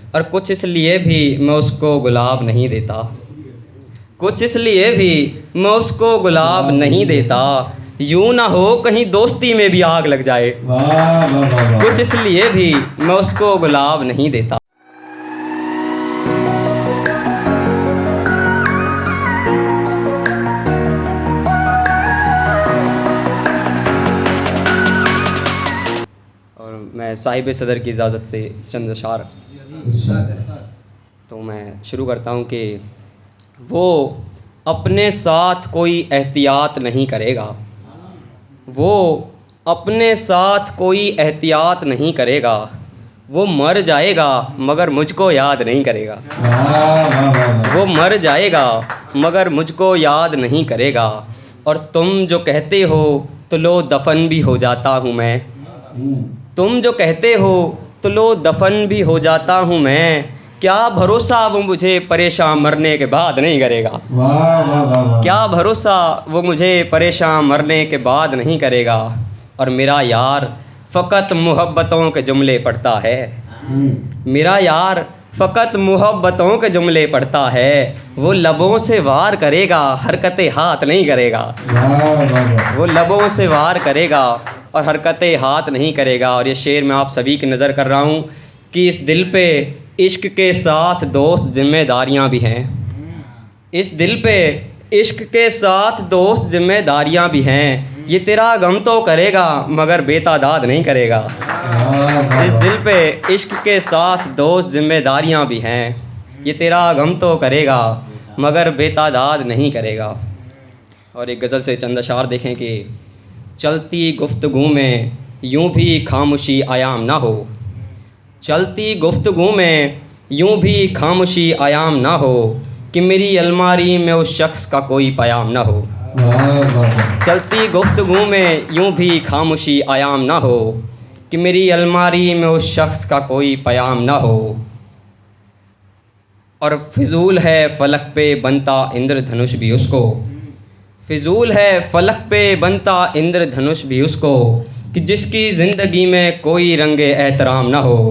اور کچھ اس لیے بھی میں اس کو گلاب نہیں دیتا، کچھ اس لیے بھی میں اس کو گلاب نہیں دیتا، یوں نہ ہو کہیں دوستی میں بھی آگ لگ جائے، کچھ اس لیے بھی میں اس کو گلاب نہیں دیتا۔ اور میں صاحب صدر کی اجازت سے چند اشعار تو میں شروع کرتا ہوں کہ وہ اپنے ساتھ کوئی احتیاط نہیں کرے گا، وہ اپنے ساتھ کوئی احتیاط نہیں کرے گا، وہ مر جائے گا مگر مجھ کو یاد نہیں کرے گا، وہ مر جائے گا مگر مجھ کو یاد نہیں کرے گا، اور تم جو کہتے ہو تو لو دفن بھی ہو جاتا ہوں میں، تم جو کہتے ہو تو لو دفن بھی ہو جاتا ہوں میں، کیا بھروسہ وہ مجھے پریشان مرنے کے بعد نہیں کرے گا، کیا بھروسہ وہ مجھے پریشان مرنے کے بعد نہیں کرے گا، اور میرا یار فقط محبتوں کے جملے پڑھتا ہے، میرا یار فقط محبتوں کے جملے پڑھتا ہے، وہ لبوں سے وار کرے گا حرکت ہاتھ نہیں کرے گا، وہ لبوں سے وار کرے گا اور حرکت ہاتھ نہیں کرے گا۔ اور یہ شعر میں آپ سبھی کی نظر کر رہا ہوں کہ اس دل پہ عشق کے ساتھ دوست ذمہ داریاں بھی ہیں، اس دل پہ عشق کے ساتھ دوست ذمہ داریاں بھی ہیں، یہ تیرا غم تو کرے گا مگر بے تعداد نہیں کرے گا، اس دل پہ عشق کے ساتھ دوست ذمہ داریاں بھی ہیں، یہ تیرا غم تو کرے گا مگر بے تعداد نہیں کرے گا۔ اور ایک غزل سے چند اشعار دیکھیں کہ چلتی گفتگو میں یوں بھی خاموشی عیام نہ ہو، چلتی گفتگو میں یوں بھی خاموشی عیام نہ ہو، کہ میری الماری میں اس شخص کا کوئی پیام نہ ہو، چلتی گفتگو میں یوں بھی خاموشی عیام نہ ہو، کہ میری الماری میں اس شخص کا کوئی پیام نہ ہو، اور فضول ہے فلک پہ بنتا اندر دھنش بھی اس کو، فضول ہے فلک پہ بنتا اندر دھنش بھی اس کو، کہ جس کی زندگی میں کوئی رنگ احترام نہ ہو،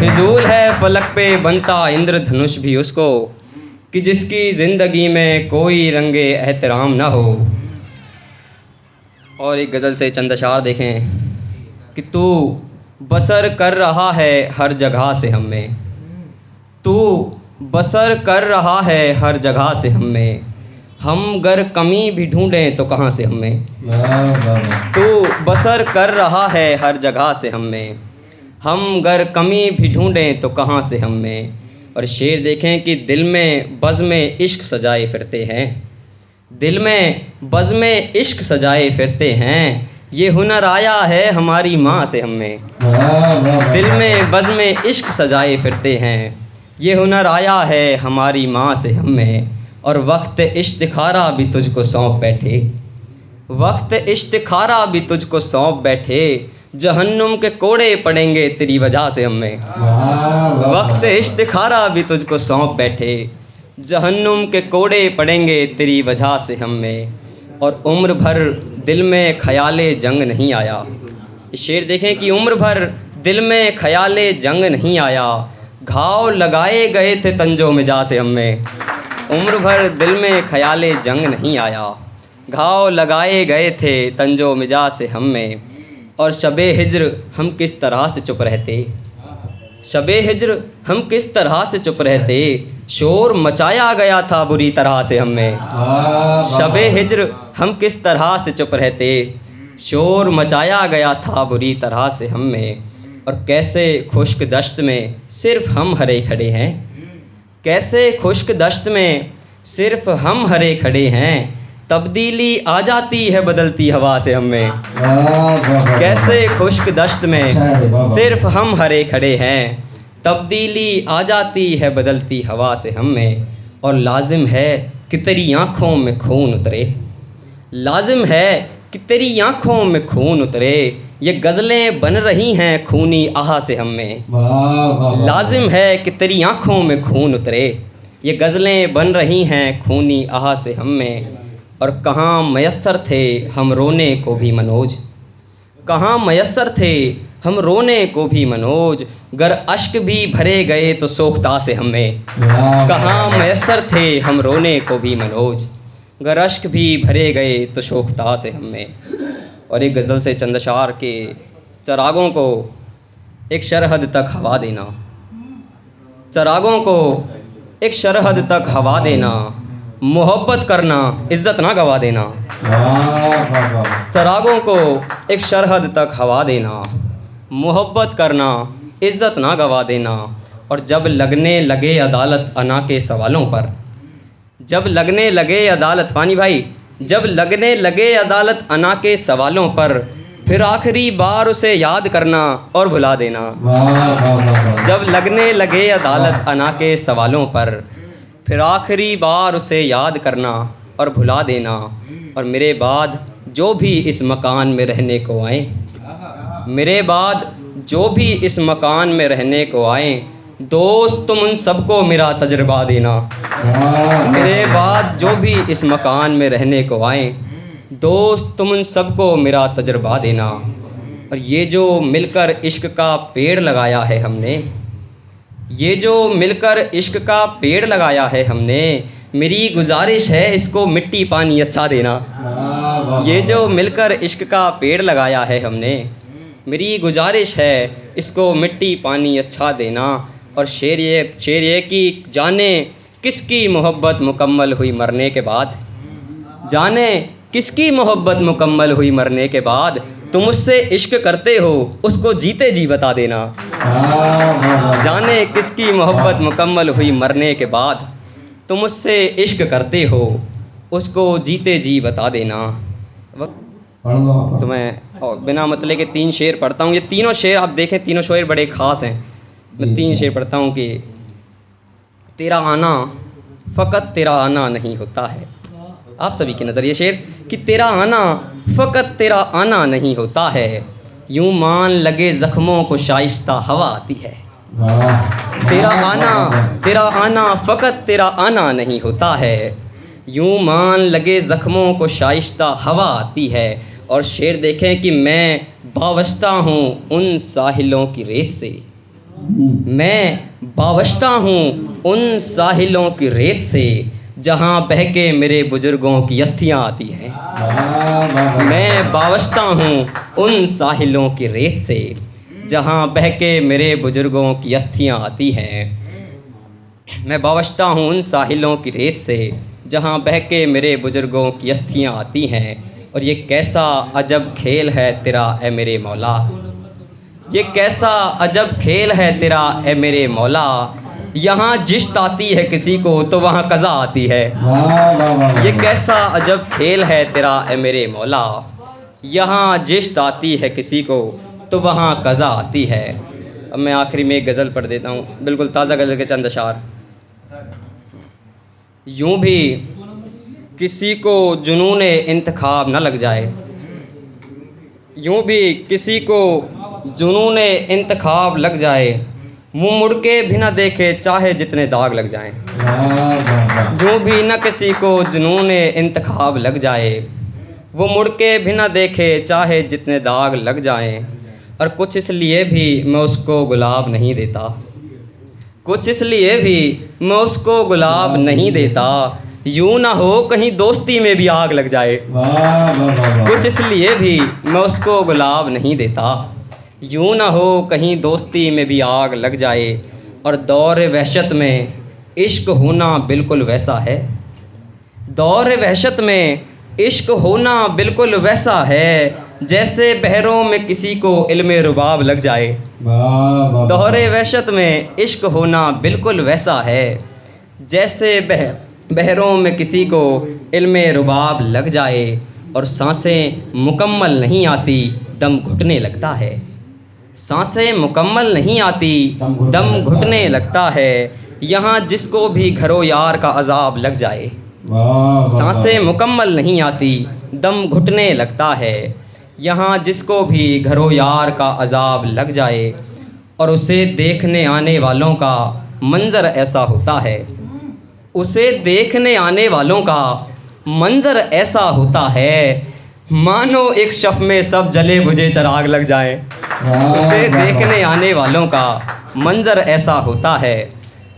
فضول ہے فلک پہ بنتا اندر دھنش بھی اس کو، کہ جس کی زندگی میں کوئی رنگ احترام نہ ہو۔ اور ایک غزل سے چند اشعار دیکھیں کہ تو بسر کر رہا ہے ہر جگہ سے ہم میں، تو بسر کر رہا ہے ہر جگہ سے ہم میں، ہم گر کمی بھی ڈھونڈیں تو کہاں سے ہم میں، تو بسر کر رہا ہے ہر جگہ سے ہم میں، ہم گر کمی بھی ڈھونڈیں تو کہاں سے ہم میں۔ اور شعر دیکھیں کہ دل میں بزم عشق سجائے پھرتے ہیں، دل میں بزم عشق سجائے پھرتے ہیں، یہ ہنر آیا ہے ہماری ماں سے ہم میں، دل میں بزم عشق سجائے پھرتے ہیں، یہ ہنر آیا ہے ہماری ماں سے ہم میں، اور وقت اشتخارہ بھی تجھ کو سونپ بیٹھے، وقت اشتخارہ بھی تجھ کو سونپ بیٹھے، جہنم کے کوڑے پڑیں گے تیری وجہ سے ہم میں، وقت اشتخارہ بھی تجھ کو سونپ بیٹھے، جہنم کے کوڑے پڑیں گے تیری وجہ سے ہم میں، اور عمر بھر دل میں خیال جنگ نہیں آیا، شعر دیکھیں کہ عمر بھر دل میں خیال جنگ نہیں آیا، گھاؤ لگائے گئے تھے تنجو مجا سے ہم میں، عمر بھر دل میں خیال جنگ نہیں آیا، گھاؤ لگائے گئے تھے تنجو مجا سے ہم میں، اور شب ہجر ہم کس طرح سے چپ رہتے، شب ہجر ہم کس طرح سے چپ رہتے، شور مچایا گیا تھا بری طرح سے ہم میں، شب ہجر ہم کس طرح سے چپ رہتے، شور مچایا گیا تھا بری طرح سے ہم میں، اور کیسے خشک دشت میں صرف ہم ہرے کھڑے ہیں، کیسے خشک دشت میں صرف ہم ہرے کھڑے ہیں، تبدیلی آ جاتی ہے بدلتی ہوا سے ہم میں، کیسے خشک دشت میں صرف ہم ہرے کھڑے ہیں، تبدیلی آ جاتی ہے بدلتی ہوا سے ہم میں، اور لازم ہے کہ تیری آنکھوں میں خون اترے، لازم ہے کہ تیری آنکھوں میں خون اترے، یہ غزلیں بن رہی ہیں خونی آہ سے ہم میں، لازم ہے کہ تیری آنکھوں میں خون اترے، یہ غزلیں بن رہی ہیں خونی آہ سے ہم میں، اور کہاں میسر تھے ہم رونے کو بھی منوج، کہاں میسر تھے ہم رونے کو بھی منوج، گر اشک بھی بھرے گئے تو سوختہ سے ہم میں کہاں میسر تھے ہم رونے کو بھی منوج، گر اشک بھی بھرے گئے تو شوختہ سے ہم میں۔ اور ایک غزل سے چند اشعار کے چراغوں کو ایک شرحد تک ہوا دینا، چراغوں کو ایک شرحد تک ہوا دینا، محبت کرنا عزت نہ گوا دینا، چراغوں کو ایک شرحد تک ہوا دینا، محبت کرنا عزت نہ گوا دینا۔ اور جب لگنے لگے عدالت انا کے سوالوں پر، جب لگنے لگے عدالت فانی بھائی، جب لگنے لگے عدالت انا کے سوالوں پر، پھر آخری بار اسے یاد کرنا اور بھلا دینا۔ جب لگنے لگے عدالت انا کے سوالوں پر، پھر آخری بار اسے یاد کرنا اور بھلا دینا۔ اور میرے بعد جو بھی اس مکان میں رہنے کو آئیں، میرے بعد جو بھی اس مکان میں رہنے کو آئیں، دوست تم ان سب کو میرا تجربہ دینا۔ میرے بعد جو بھی اس مکان میں رہنے کو آئیں، دوست تم ان سب کو میرا تجربہ دینا۔ اور یہ جو مل کر عشق کا پیڑ لگایا ہے ہم نے، یہ جو مل کر عشق کا پیڑ لگایا ہے ہم نے، میری گزارش ہے اس کو مٹی پانی اچھا دینا۔ یہ جو مل کر عشق کا پیڑ لگایا ہے ہم نے، میری گزارش ہے اس کو مٹی پانی اچھا دینا۔ اور شعر یہ کہ جانے کس کی محبت مکمل ہوئی مرنے کے بعد، جانے کس کی محبت مکمل ہوئی مرنے کے بعد، تم اس سے عشق کرتے ہو اس کو جیتے جی بتا دینا۔ جانے کس کی محبت مکمل ہوئی مرنے کے بعد، تم اس سے عشق کرتے ہو اس کو جیتے جی بتا دینا۔ تو میں بنا مطلب کے 3 شعر پڑھتا ہوں۔ یہ تینوں شعر آپ دیکھیں، تینوں شعر بڑے خاص ہیں۔ میں 3 شعر پڑھتا ہوں کہ تیرا آنا فقط تیرا آنا نہیں ہوتا ہے، آپ سبھی کے نظر یہ شعر کہ تیرا آنا فقط تیرا آنا نہیں ہوتا ہے، یوں مان لگے زخموں کو شائستہ ہوا آتی ہے۔ تیرا آنا فقط تیرا آنا نہیں ہوتا ہے، یوں مان لگے زخموں کو شائستہ ہوا آتی ہے۔ اور شعر دیکھیں کہ میں وابستہ ہوں ان ساحلوں کی ریت سے، میں وابستہ ہوں ان ساحلوں کی ریت سے، جہاں بہہ کے میرے بزرگوں کی استھیاں آتی ہیں۔ میں وابستہ ہوں ان ساحلوں کی ریت سے، جہاں بہہ کے میرے بزرگوں کی استھیاں آتی ہیں۔ میں وابستہ ہوں ان ساحلوں کی ریت سے، جہاں بہہ کے میرے بزرگوں کی استھیاں آتی ہیں۔ اور یہ کیسا عجب کھیل ہے تیرا اے میرے مولا، یہ کیسا عجب کھیل ہے تیرا اے میرے مولا، یہاں جشت آتی ہے کسی کو تو وہاں قضا آتی ہے۔ یہ کیسا عجب کھیل ہے تیرا اے میرے مولا، یہاں جشت آتی ہے کسی کو تو وہاں قضا آتی ہے۔ اب میں آخری میں ایک غزل پڑھ دیتا ہوں، بالکل تازہ غزل کے چند اشعار۔ یوں بھی کسی کو جنون انتخاب نہ لگ جائے، یوں بھی کسی کو جنون انتخاب لگ جائے، وہ مڑ کے بھی نہ دیکھے چاہے جتنے داغ لگ جائیں۔ یوں بھی نہ کسی کو جنون انتخاب لگ جائے، وہ مڑ کے بھی نہ دیکھے چاہے جتنے داغ لگ جائیں۔ اور کچھ اس لیے بھی میں اس کو گلاب نہیں دیتا، کچھ اس لیے بھی میں اس کو گلاب نہیں دیتا، یوں نہ ہو کہیں دوستی میں بھی آگ لگ جائے۔ کچھ اس لیے بھی میں اس کو گلاب نہیں دیتا، یوں نہ ہو کہیں دوستی میں بھی آگ لگ جائے۔ اور دور وحشت میں عشق ہونا بالکل ویسا ہے، دور وحشت میں عشق ہونا بالکل ویسا ہے، جیسے بحروں میں کسی کو علم رباب لگ جائے۔ دور وحشت میں عشق ہونا بالکل ویسا ہے، جیسے بحروں میں کسی کو علم رباب لگ جائے۔ اور سانسیں مکمل نہیں آتی دم گھٹنے لگتا ہے، سانسیں مکمل نہیں آتی دم گھٹنے لگتا ہے، یہاں جس کو بھی گھرو یار کا عذاب لگ جائے۔ سانسیں مکمل نہیں آتی دم گھٹنے لگتا ہے، یہاں جس کو بھی گھرو یار کا عذاب لگ جائے۔ اور اسے دیکھنے آنے والوں کا منظر ایسا ہوتا ہے، اسے دیکھنے آنے والوں کا منظر ایسا ہوتا ہے، مانو ایک شف میں سب جلے بجھے چراغ لگ جائیں، اسے دیکھنے آنے والوں کا منظر ایسا ہوتا ہے،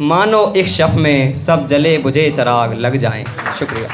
مانو ایک شف میں سب جلے بجھے چراغ لگ جائیں۔ شکریہ۔